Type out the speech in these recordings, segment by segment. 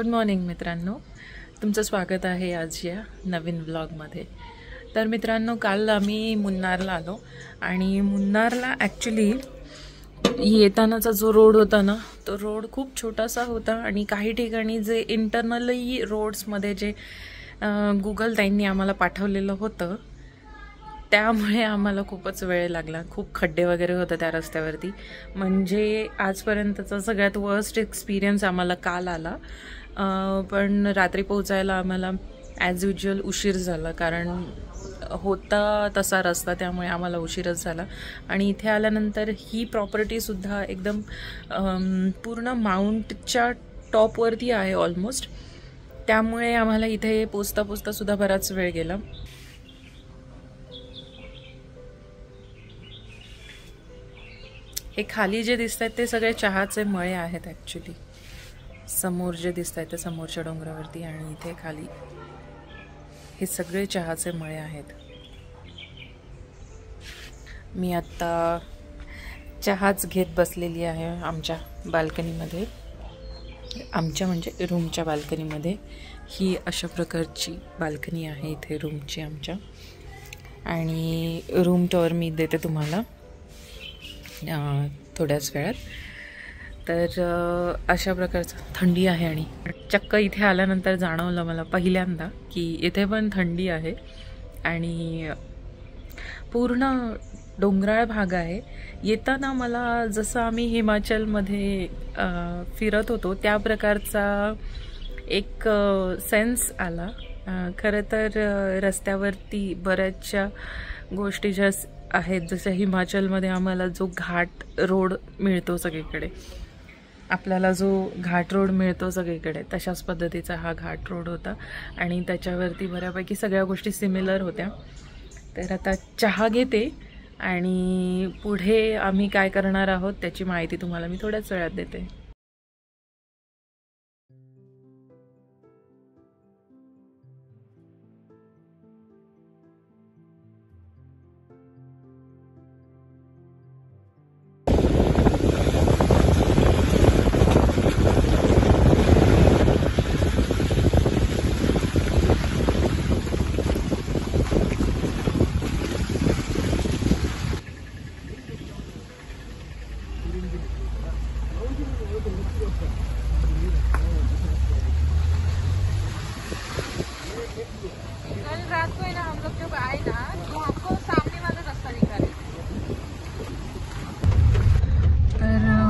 Good morning मित्रांनो, तुमचं स्वागत आहे आज या नवीन व्लॉगमध्ये। तर मित्रांनो, काल आम्ही मुन्नारला आलो आणि मुन्नारला ॲक्च्युली येतानाचा जो रोड होता ना, तो रोड खूप छोटासा होता आणि काही ठिकाणी जे इंटरनली रोड्समध्ये जे गुगल त्यांनी आम्हाला पाठवलेलं होतं त्यामुळे आम्हाला खूपच वेळ लागला। खूप खड्डे वगैरे होते त्या रस्त्यावरती, म्हणजे आजपर्यंतचा सगळ्यात वर्स्ट एक्सपिरियन्स आम्हाला काल आला। पण रात्री पोहोचायला आम्हाला ॲज युज्युअल उशीर झाला, कारण होता तसा रस्ता, त्यामुळे आम्हाला उशीरच झाला। आणि इथे आल्यानंतर ही प्रॉपर्टीसुद्धा एकदम पूर्ण माउंटच्या टॉपवरती आहे ऑलमोस्ट, त्यामुळे आम्हाला इथे पोचता पोचतासुद्धा बराच वेळ गेला। हे खाली जे दिसत आहेत ते सगळे चहाचे मळे आहेत ॲक्च्युली, समोर जे दिसत आहेत ते समोरच्या डोंगरावरती, आणि इथे खाली हे सगळे चहाचे मळे आहेत। मी आत्ता चहाच घेत बसलेली आहे आमच्या बाल्कनीमध्ये, आमच्या म्हणजे रूमच्या बाल्कनीमध्ये। ही अशा प्रकारची बाल्कनी आहे इथे रूमची आमच्या, आणि रूम टूर मी देते तुम्हाला थोड्याच वेळात। तर अशा प्रकारचं थंडी आहे, आणि चक्क इथे आल्यानंतर जाणवलं मला पहिल्यांदा की इथे पण थंडी आहे आणि पूर्ण डोंगराळ भाग आहे। येताना मला जसं आम्ही हिमाचलमध्ये फिरत होतो त्या प्रकारचा एक सेन्स आला। खरं तर रस्त्यावरती बऱ्याचशा गोष्टी ज्या आहेत, जसं हिमाचलमध्ये आम्हाला जो घाट रोड मिळतो सगळीकडे, आपल्याला जो घाट रोड मिळतो सगळीकडे, तशाच पद्धतीचा हा घाट रोड होता आणि त्याच्यावरती बऱ्यापैकी सगळ्या गोष्टी सिमिलर होत्या। तर आता चहा घेते आणि पुढे आम्ही काय करणार आहोत त्याची माहिती तुम्हाला मी थोड्याच वेळात देते।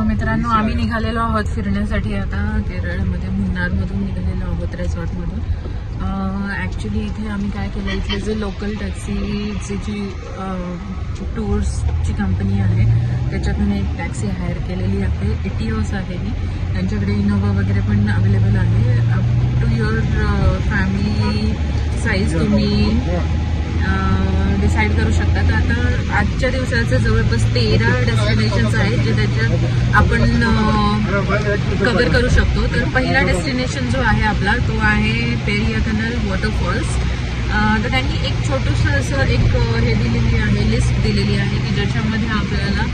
मित्रांनो, आम्ही निघालेलो आहोत फिरण्यासाठी आता केरळमध्ये, मुन्नारमधून निघालेलो आहोत रिसॉर्टमधून। ॲक्च्युली इथे आम्ही काय केलं, इथे जे लोकल टॅक्सीची जी टूर्सची कंपनी आहे त्याच्यातून एक टॅक्सी हायर केलेली आहे। इटिओस आहे ही, त्यांच्याकडे इनोवा वगैरे पण अवेलेबल आहे। Up to your family size तुम्ही डिसाईड करू शकता। तर आता आजच्या दिवसाचे जवळपास 13 डेस्टिनेशन्स आहेत जे त्याच्यात आपण कव्हर करू शकतो। तर पहिला डेस्टिनेशन जो आहे आपला तो आहे पेरियाकनल वॉटरफॉल्स। तर त्यांनी एक छोटंसं असं एक हे दिलेली आहे, लिस्ट दिलेली आहे की ज्याच्यामध्ये आपल्याला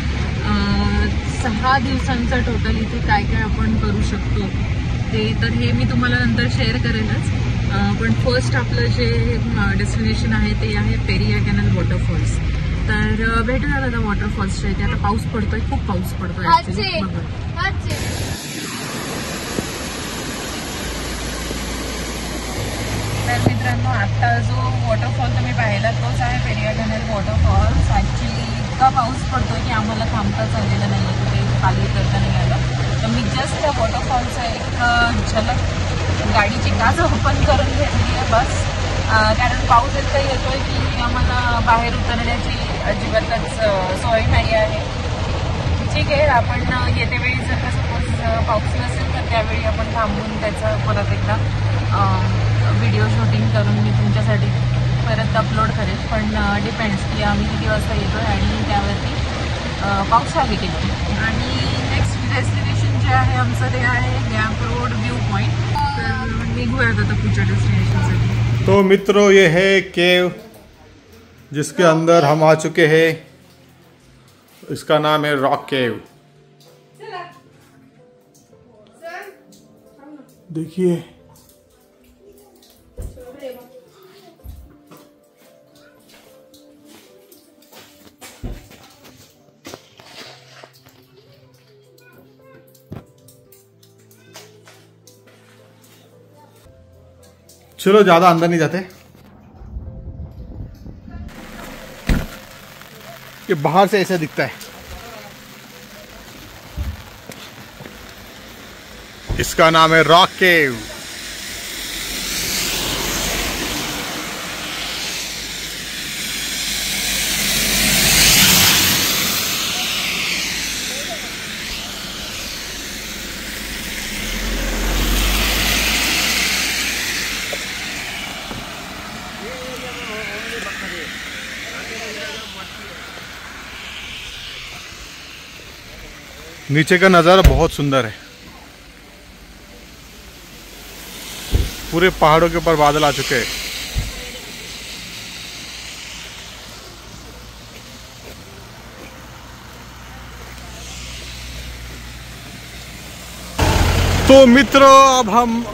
6 दिवसांचा टोटल इथे काय काय आपण करू शकतो ते। तर हे मी तुम्हाला नंतर शेअर करेनच, पण फर्स्ट आपलं जे डेस्टिनेशन आहे ते आहे पेरियाकनल वॉटरफॉल्स। तर भेटूया आता वॉटरफॉल्सच्या इथे। आता पाऊस पडतोय, खूप पाऊस पडतोय ॲक्च्युली। तर मित्रांनो, आत्ता जो वॉटरफॉल तुम्ही पाहिला तोच आहे पेरियाकनल वॉटरफॉल्स। ॲक्च्युली इतका पाऊस पडतोय की आम्हाला थांबताच आलेलं नाही आहे, कुठे खाली करता नाही आलं। तर मी जस्ट त्या वॉटरफॉलचा एक झलक गाडीची काच ओपन करून घेतली आहे बस, कारण पाऊस इतका येतोय की आम्हाला बाहेर उतरण्याची अजिबातच सोय नाही आहे। ठीक आहे, आपण येते वेळी जर का सपोज पाऊस नसेल तर त्यावेळी आपण थांबून त्याचं परत एकदा व्हिडिओ शूटिंग करून मी तुमच्यासाठी परत अपलोड करेन, पण डिपेंड्स की आम्ही किती वाजता येतो आहे आणि त्यावरती पाऊस आहे की नाही। आणि नेक्स्ट डेस्टिनेशन जे आहे आमचं ते आहे गॅप रोड व्यू पॉइंट। तर निघूयात आता पुढच्या डेस्टिनेशनसाठी। तो मित्रों, ये है केव जिसके अंदर हम आ चुके हैं। इसका नाम है रॉक केव। देखिए चलो ज्यादा अंदर नहीं जाते। ये बाहर से ऐसा दिखता है। इसका नाम है रॉक केव। नीचे का नज़ारा बहुत सुंदर है। पूरे पहाड़ों के ऊपर बादल आ चुके हैं। तो मित्रों, अब हम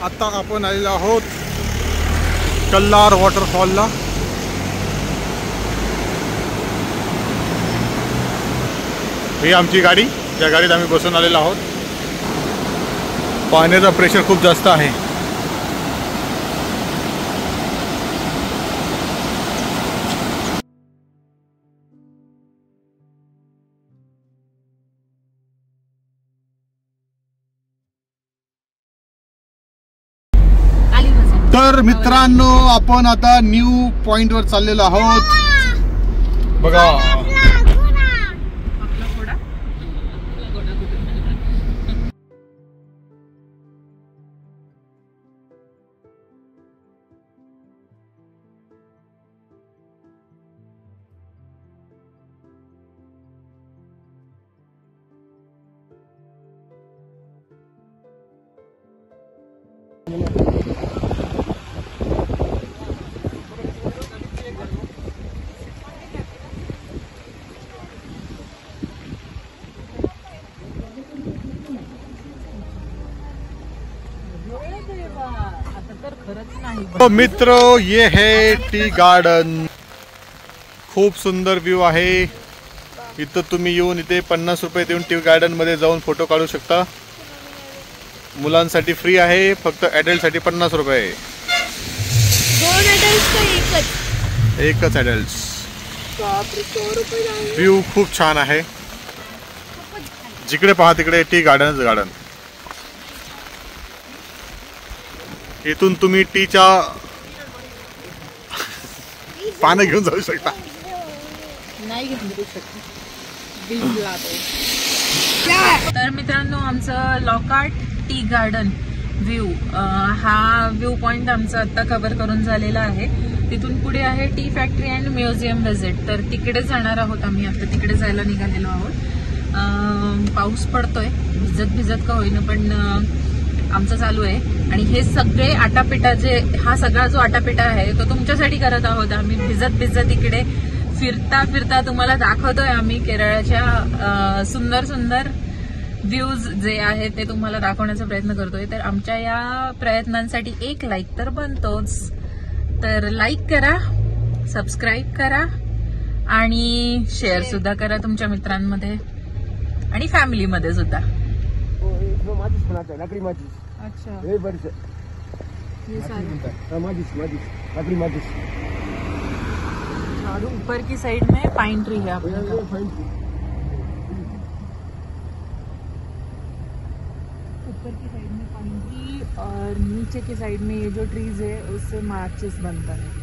आता आपण आलेलो आहोत कल्लार वॉटरफॉलला। ही आमची गाडी, त्या गाडीत आम्ही बसून आलेलो आहोत। पाण्याचा प्रेशर खूप जास्त आहे। तर मित्रांनो, आपण आता न्यू पॉइंट वर चाललेलो आहोत। बघा तो मित्रों, ये है टी गार्डन। खूप सुंदर व्यू आहे। इथं तुम्ही येऊन इथे 50 रुपये देऊन टी गार्डन मध्ये जाऊन फोटो काढू शकता। मुलांसाठी फ्री आहे, फक्त ॲडल्ट साठी 50 रुपये। दोन ॲडल्ट्स का एकच? एकच ॲडल्ट। व्यू खूप छान आहे। जिकडे पहा तिकडे टी गार्डनच गार्डन। इथून तुम्ही टीच्या पानं घेऊन जाऊ शकता। नाही घेऊ शकता। तर मित्रांनो, आमचं लॉकार्ट टी गार्डन व्ह्यू, हा व्ह्यू पॉइंट आमचा आता कव्हर करून झालेला आहे। तिथून पुढे आहे T factory and museum visit. तर तिकडे जाणार आहोत आम्ही। आता तिकडे जायला निघालेलो आहोत। पाऊस पडतोय, भिजत भिजत का होईना पण आमचं चालू आहे। आणि हे सगळे आटापिटा, हा सगळा जो आटापिटा आहे तो तुमच्यासाठी करत आहोत आम्ही। भिजत भिजत इकडे फिरता फिरता तुम्हाला दाखवतोय आम्ही केरळच्या सुंदर सुंदर व्ह्यूज जे आहे ते तुम्हाला दाखवण्याचा प्रयत्न करतोय। तर आमच्या या प्रयत्नांसाठी एक लाईक तर बनतोच। तर लाईक करा, सबस्क्राईब करा आणि शेअर सुद्धा करा तुमच्या मित्रांमध्ये आणि फॅमिलीमध्ये सुद्धा। अच्छा, और ऊपर की साइड में पाइन ट्री है अपने का। ऊपर की साइड में पाइन ट्री और नीचे की साइड में ये जो ट्रीज है उससे माचिस बनता है।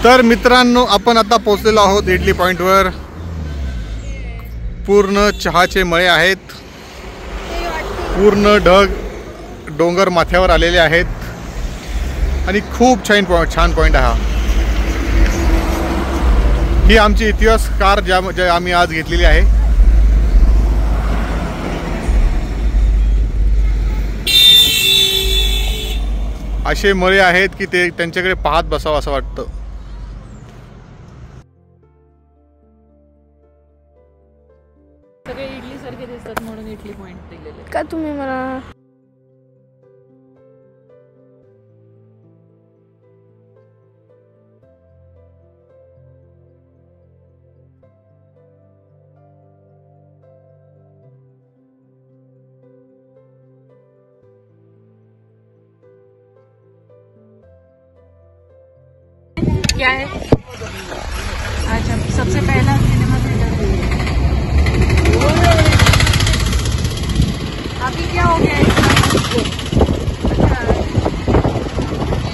तर मित्रांनो, आपण आता पोहोचलेलो आहोत इडली पॉइंट वर। पूर्ण चहाचे मळे आहेत. पूर्ण ढग डोंगर माथ्यावर आलेले आहेत आणि खूप छान पॉइंट आहे हा. ही आमची इतिहास कार ज्या आम्ही आज घेतलेली आहे. असे मळे आहेत की ते त्यांच्याकडे पाहत बसावं असं वाटतं. सगळे इडली सारखे दिसतात म्हणून इडली पॉइंट दिलेले का तुम्ही मला क्या है? अच्छा, सबसे पहला सिनेमा थिएटर अभी क्या हो गया है? अच्छा,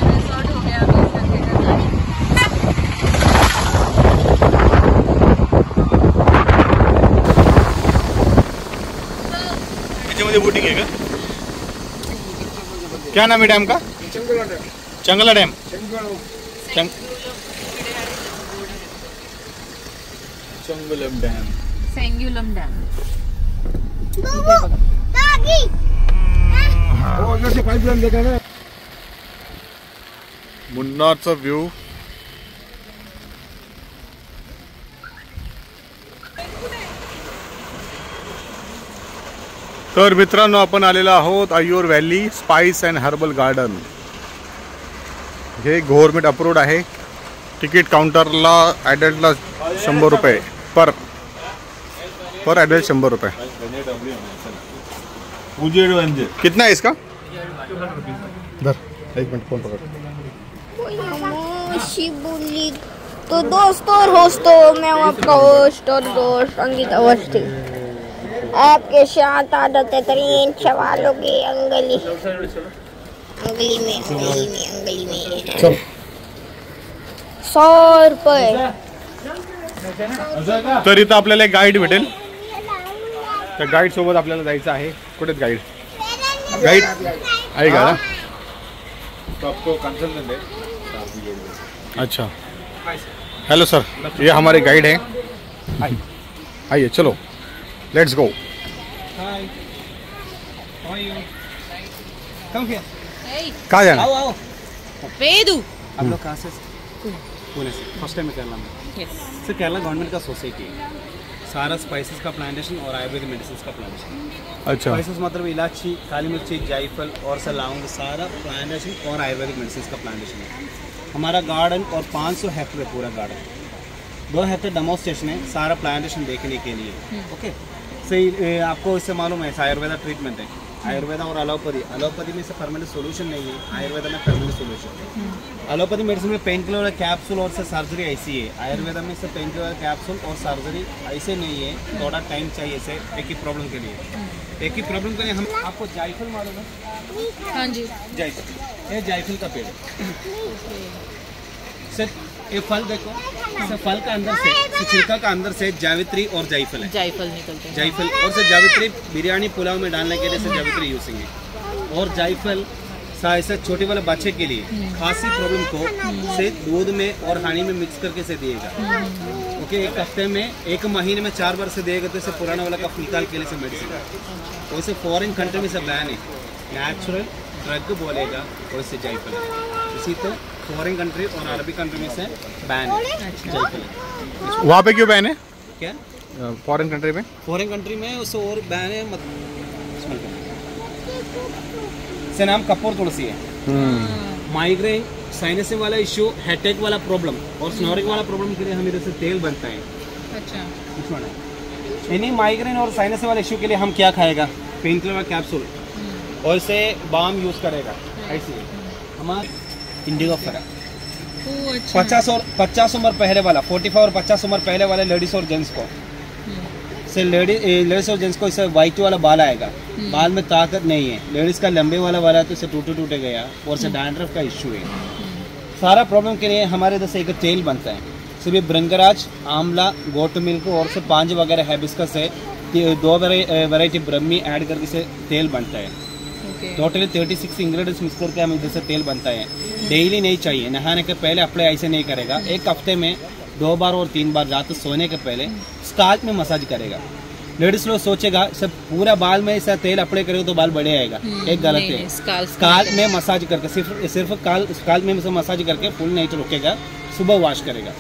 रिसॉर्ट हो गया अभी इसका थिएटर. त्याच्यामध्ये बोटिंग आहे का? क्या नाम है डैम का? चंगला डैम. चंगलम डैम. सेंग्युलम डॅम. मुन्नारचा व्ह्यू. तर मित्रांनो, आपण आलेलो आहोत अय्योर valley spice and herbal garden. हे गव्हर्नमेंट अप्रूव्ड आहे. तिकीट काउंटरला ॲडल्टला 100 रुपये पर एडल्ट 100 रुपये. कितना है इसका? धर, 1 मिनट फोन पकड़. बोली तो दोस्तों और होस्टों, मैं हूँ आपका होस्ट और दोस्त अंकित अवस्थी. आपके साथ आदत तरीन सवालों की अंगली में 100 रुपये. तर इथं आपल्याला एक गाईड भेटेल. त्या गाईड सोबत आपल्याला जायचं आहे. कुठे गाईड आहे का? अच्छा, हेलो सर, ये हमारे गाइड हैं. आइए चलो, लेट्स गो. कहाँ जाना? वेदू. आप लोग कहाँ से? पुणे से. फर्स्ट टाइम केरला में. सर, केरला गवर्नमेंट का सोसाइटी है. सारा स्पाइसेस का प्लांटेशन और आयुर्वेदिक मेडिसिन का प्लांटेशन. अच्छा, स्पाइसेस मतलब इलायची, काली मिर्ची, जायफल और सर लौंग, सारा प्लांटेशन और आयुर्वेदिक मेडिसिन का प्लांटेशन है. हमारा गार्डन और 500 हेक्टेयर पूरा गार्डन. 2 हेक्टेयर डेमोस्ट्रेशन है सारा प्लांटेशन देखने के लिए. ओके, सही. आपको इससे मालूम है आयुर्वेदा ट्रीटमेंट है. आयुर्वेदा और एलोपैथी में से परमानेंट सोल्यूशन नहीं है. आयुर्वेदा में परमानेंट सोल्यूशन है. एलोपैथी मेडिसिन में पेन किलर कैप्सूल और से सर्जरी ऐसी है. आयुर्वेदा में से पेन किलर कैप्सूल और सर्जरी ऐसे नहीं है. थोड़ा टाइम चाहिए इसे एक ही प्रॉब्लम के लिए. एक ही प्रॉब्लम के लिए हम आपको जायफल मालूम है? हाँ जी. जायफल, ये जायफल का पेड़ है. सर, ये फल देखो. सर, फल का अंदर से छिलका का अंदर से जावित्री और जायफल है. जायफल निकलते हैं. जायफल और से जावित्री बिरयानी पुलाव में डालने के लिए से जावित्री यूज करेंगे. और जायफल ऐसे छोटे वाले बच्चे के लिए खांसी प्रॉब्लम को से दूध में और हनी में मिक्स करके से दिएगा. ओके, एक हफ्ते में 1 महीने में 4 बार से देगा तो इसे पुराना वाला कफ निकाल के लिए से मेडिसिन. वैसे फॉरेन कंट्री में से बैन है. नेचुरल ड्रग बोलेगा वैसे जायफल है. इसी तो फॉरेन कंट्री और अरबी कंट्री में से बैन है जायफल. वहाँ पे क्यों बैन है? क्या फॉरेन कंट्री में? फॉरेन कंट्री में उससे और बैन है. से नाम कपूर तुलसी है. माइग्रेन, साइनस वाला इश्यू, हेडेक वाला प्रॉब्लम और स्नोरिंग वाला प्रॉब्लम के लिए हम इधर से तेल बनता है. अच्छा. इन्हीं माइग्रेन और साइनस वाले इश्यू के लिए हम क्या खाएगा? पेन किलर कैप्सूल और इसे बाम यूज करेगा. ऐसे हमारा इंडिगो फरा 50 उम्र पहले वाला 45 और 50 उम्र पहले वाले लेडीज और जेंट्स को से लेडीज और जेंट्स को इसे वाइट वाला बाल आएगा. बाल में ताकत नहीं है. लेडीज का लंबे वाला है तो इसे टूटे गया और से डैंड्रफ का इश्यू है. सारा प्रॉब्लम के लिए हमारे इधर से एक तेल बनता है. सिर्फ भृंगराज, आंवला, गोट मिल्क और से 5 वगैरह हाइबिस्कस है, 2 वैरायटी ब्रह्मी ऐड करके से तेल बनता है। टोटली 36 इंग्रेडिएंट्स मिक्स करके हम इधर से तेल बनता है। डेली नहीं चाहिए, नहाने के पहले अप्लाई ऐसे नहीं करेगा, एक हफ्ते में 2 बार और 3 बार रात सोने के पहले स्काल्प में मसाज करेगा। लेडीज लोग सोचेगा सब पूरा बाल में ऐसा तेल अप्लाई करेगा तो बाल बड़े आएगा, एक गलत है। स्काल्प में मसाज करके सिर्फ स्काल्प में मसाज करके फुल नहीं रुकेगा, सुबह वॉश करेगा।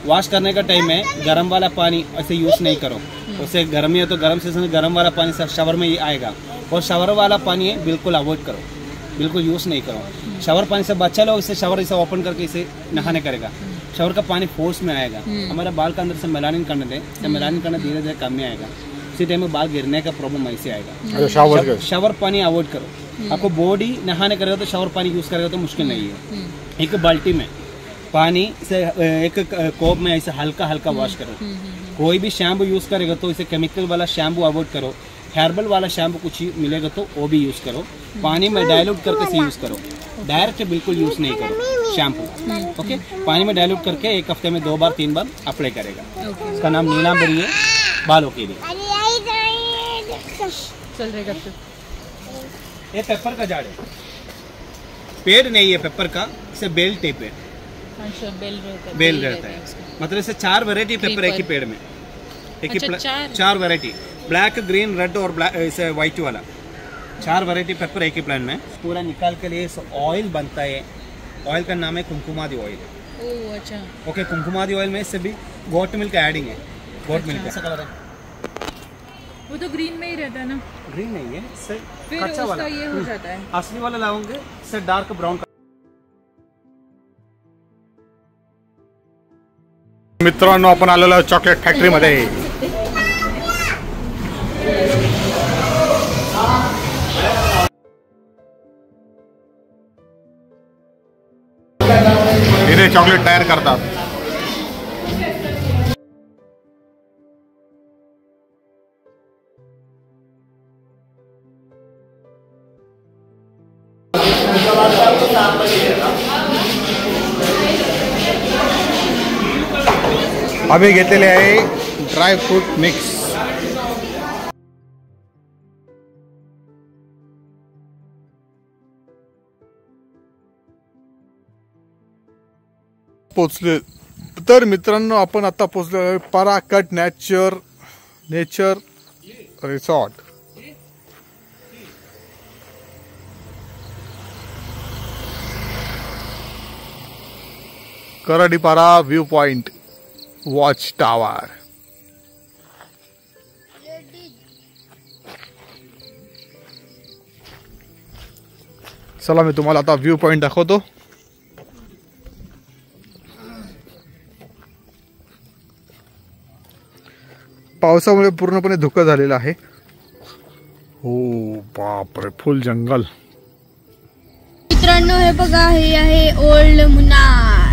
वॉश करने का टाइम में गर्म वाला पानी ऐसे यूज़ नहीं करो, उससे गर्मी है तो गर्म सीजन में गर्म वाला पानी सब शावर में ही आएगा, और शावर वाला पानी है बिल्कुल अवॉइड करो, बिल्कुल यूज़ नहीं करो। शावर पानी से बच्चा लोग इसे शावर इसे ओपन करके इसे नहाने करेगा, शावर का पानी फोर्स में आएगा, हमारा बाल का अंदर से मेलानिन करने दें तो मेलानिन करना धीरे धीरे कम में आएगा, उसी टाइम में बाल गिरने का प्रॉब्लम ऐसे आएगा। शावर पानी अवॉइड करो। आपको बॉडी नहाने करेगा तो शावर पानी यूज़ करेगा तो मुश्किल नहीं है। एक बाल्टी में पानी से एक कोप में ऐसे हल्का हल्का वॉश करो। कोई भी शैम्पू यूज़ करेगा तो इसे केमिकल वाला शैम्पू अवॉइड करो, हर्बल वाला शैम्पू कुछ मिलेगा तो वो भी यूज़ करो, पानी में डाइल्यूट करके से यूज़ करो, डायरेक्ट बिल्कुल यूज़ नहीं करो शैम्पू। ओके, पानी में डाइल्यूट करके एक हफ्ते में 2 बार 3 बार अप्लाई करेगा। इसका नाम नीलांबरी है, बालों के लिए। चल रहेगा। ये पेपर का झाड़ है, पेड़ नहीं है पेपर का, इसे बेल टेप है। अच्छा, बेल रहता है, मतलब इसे 4 वैरायटी पेपर एक ही पेड़ में, एक ही 4 वैरायटी, ब्लैक, ग्रीन, रेड और इसे व्हाइट वाला 4 वैरायटी पेपर एक ही प्लांट में। पूरा निकाल के लिए ऑयल बनता है, ऑयल का नाम है कुमकुमादी ऑयल। ओह अच्छा। ओके, कुमकुमादी ऑयल में इससे भी गोट मिल्क एडिंग है। गोट मिल्क कैसा कलर है? वो तो ग्रीन में ही रहता है ना? ग्रीन नहीं है, इससे फिर कच्चा वाला ये हो जाता है। असली वाला लाओगे इससे डार्क ब्राउन। मित्रांनो, आपण आलेलो आहोत चॉकलेट फॅक्टरी मध्ये। इथे चॉकलेट तयार करतात। आम्ही घेतलेले आहे ड्राय फ्रूट मिक्स। पोचले तर मित्रांनो, आपण आता पोचलो आहे पराकट नेचर रिसॉर्ट। करडीपारा व्यू पॉइंट, वॉच टावर। चला मी तुम्हाला आता व्यू पॉइंट दाखवतो। पावसामुळे पूर्णपणे धुकं झालेलं आहे। हो बापरे, फुल जंगल। मित्रांनो, हे बघा, हे आहे ओल्ड मुन्नार।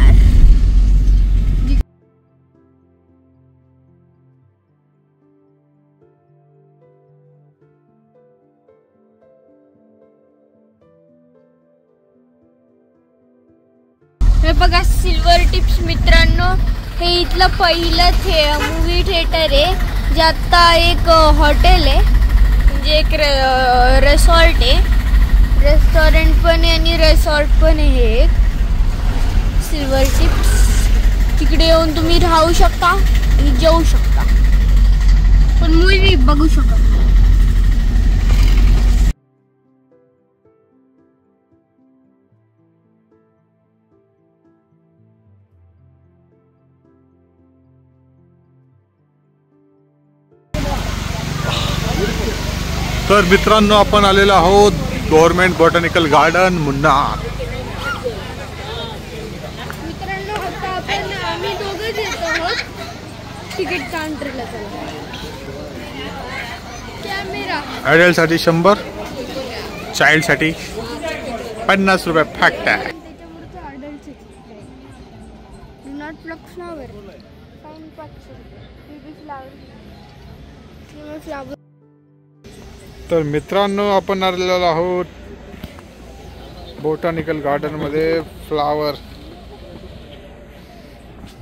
हे बघा सिल्वर टिप्स मित्रांनो, हे इथलं पहिलं मूवी थिएटर आहे, जे आता एक हॉटेल आहे, म्हणजे एक रिसॉर्ट आहे, रेस्टॉरंट पण आहे आणि रिसॉर्ट पण आहे एक सिल्वर टिप्स। तिकडे येऊन तुम्ही राहू शकता आणि जेवू शकता, पण मूवी बघू शकता। तर मित्रांनो, आपण आलेलो आहोत गव्हर्नमेंट बॉटॅनिकल गार्डन मुन्नार। मित्रांनो, आता आम्ही दोघंच येत आहोत तिकीट काउंटरला। कॅमेरा ॲडल्ट साठी 100, चाइल्ड साठी 50 रुपये फॅक्ट आहे। नॉट प्लग फ्लावर, फाइन पक्ष, बेबी फ्लावर। तर मित्रांनो, आपण आलेलो आहोत बॉटॅनिकल गार्डन मध्ये फ्लावर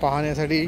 पाहण्यासाठी.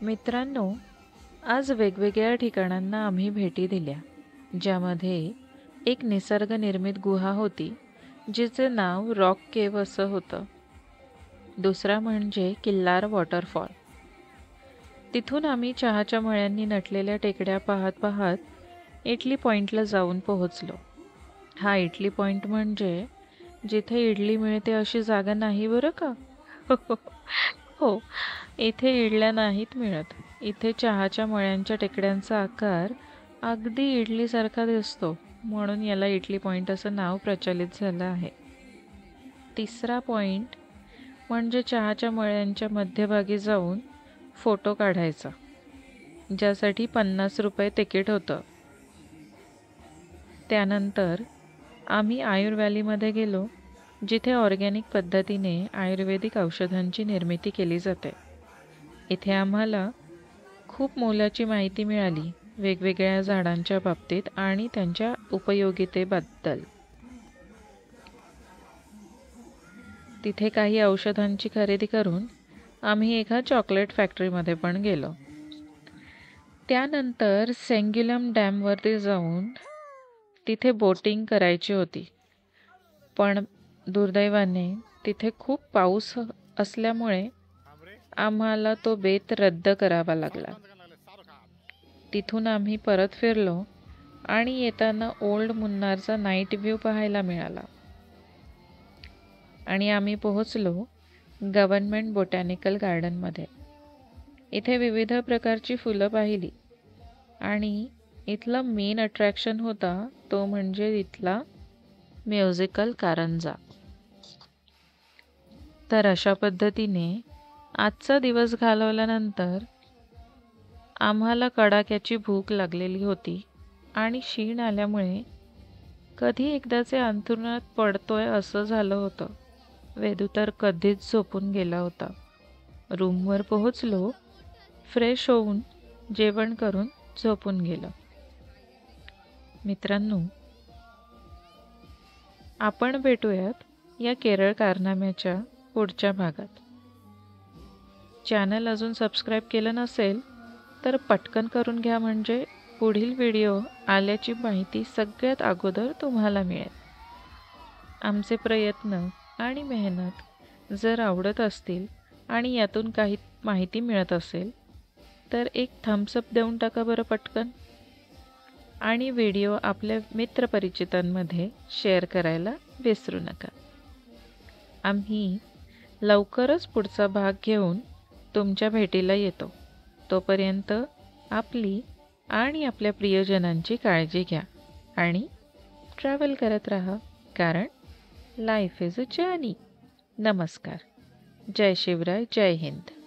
मित्रांनो, आज वेगवेगळ्या ठिकाणांना आम्ही भेटी दिल्या, ज्यामध्ये एक निसर्गनिर्मित गुहा होती जिचे नाव रॉक केव्ह असं होतं. दुसरा म्हणजे किल्लार वॉटरफॉल. तिथून आम्ही चहाच्या मळ्यांनी नटलेल्या टेकड्या पाहत पाहत इटली पॉईंटला जाऊन पोहोचलो. हा इटली पॉईंट म्हणजे जिथे इडली मिळते अशी जागा नाही बरं का. हो, इथे इडल्या नाहीत मिळत. इथे चहाच्या मळ्यांच्या टेकड्यांचा आकार अगदी इडलीसारखा दिसतो, म्हणून याला इटली पॉईंट असं नाव प्रचलित झालं आहे. तिसरा पॉईंट म्हणजे चहाच्या मळ्यांच्या मध्यभागी जाऊन फोटो काढायचा, ज्यासाठी 50 रुपये तिकीट होतं. त्यानंतर आम्ही आयुर व्हॅलीमध्ये गेलो, जिथे ऑर्गॅनिक पद्धतीने आयुर्वेदिक औषधांची निर्मिती केली जाते. इथे आम्हाला खूप मोलाची माहिती मिळाली वेगवेगळ्या झाडांच्या बाबतीत आणि त्यांच्या उपयोगितेबद्दल. तिथे काही औषधांची खरेदी करून आम्ही एका चॉकलेट फॅक्टरीमध्ये पण गेलो. त्यानंतर सेंग्युलम डॅमवरती जाऊन तिथे बोटिंग करायची होती, पण दुर्दैवाने तिथे खूप पाऊस असल्यामुळे आम्हाला तो बेत रद्द करावा लागला. तिथून आम्ही परत फिरलो आणि येताना ओल्ड मुन्नारचा नाईट व्ह्यू पाहायला मिळाला आणि आम्ही पोहोचलो गव्हर्नमेंट बोटॅनिकल गार्डनमध्ये. इथे विविध प्रकारची फुलं पाहिली आणि इथला मेन अट्रॅक्शन होता तो म्हणजे इथला म्युझिकल कारंजा. तर अशा पद्धतीने आजचा दिवस घालवल्यानंतर आम्हाला कडाक्याची भूक लागलेली होती आणि शीण आल्यामुळे कधी एकदाचे अंथरुणात पडतोय असं झालं होतं. वेदू तर कधीच झोपून गेला होता. रूमवर पोहोचलो, फ्रेश होऊन जेवण करून झोपून गेलो. मित्रांनो, आपण भेटूयात या केरळ कारनाम्याच्या पुढच्या भागात. चॅनल अजून सबस्क्राईब केलं नसेल तर पटकन करून घ्या, म्हणजे पुढील व्हिडिओ आल्याची माहिती सगळ्यात अगोदर तुम्हाला मिळेल. आमचे प्रयत्न आणि मेहनत जर आवडत असतील आणि यातून काही माहिती मिळत असेल तर एक थम्सअप देऊन टाका बरं पटकन, आणि व्हिडिओ आपल्या मित्रपरिचितांमध्ये शेअर करायला विसरू नका. आम्ही लवकरच पुढचा भाग घेऊन तुमच्या भेटीला येतो. तोपर्यंत आपली आणि आपल्या प्रियजनांची काळजी घ्या आणि ट्रॅव्हल करत राहा, कारण लाईफ इज अ जर्नी. नमस्कार. जय शिवराय, जय हिंद.